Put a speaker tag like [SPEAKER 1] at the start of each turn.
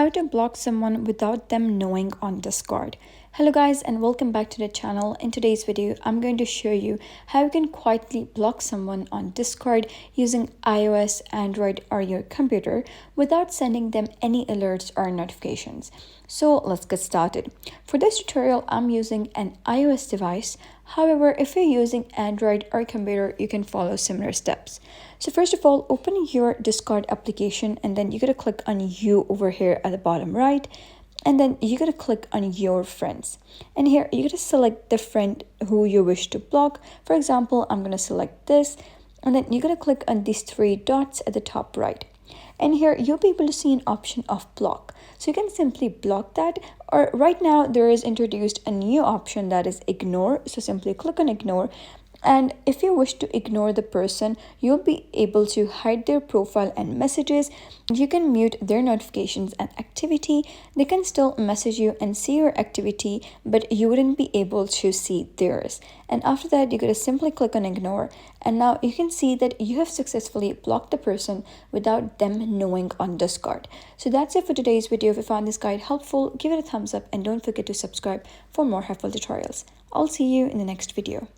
[SPEAKER 1] how to block someone without them knowing on Discord. Hello guys and welcome back to the channel. In today's video, I'm going to show you how you can quietly block someone on Discord using iOS, Android or your computer without sending them any alerts or notifications. So let's get started. For this tutorial, I'm using an iOS device. However, if you're using Android or computer, you can follow similar steps. So first of all, open your Discord application and then you gotta click on you over here at the bottom right. And then you gotta click on your friends. And here you gotta select the friend who you wish to block. For example, I'm gonna select this. And then you gotta click on these three dots at the top right. And here you'll be able to see an option of block. So you can simply block that, or right now there is introduced a new option that is ignore. So simply click on ignore. And if you wish to ignore the person, you'll be able to hide their profile and messages. You can mute their notifications and activity. They can still message you and see your activity, but you wouldn't be able to see theirs. And after that, you're going to simply click on ignore. And now you can see that you have successfully blocked the person without them knowing on Discord. So that's it for today's video. If you found this guide helpful, give it a thumbs up and don't forget to subscribe for more helpful tutorials. I'll see you in the next video.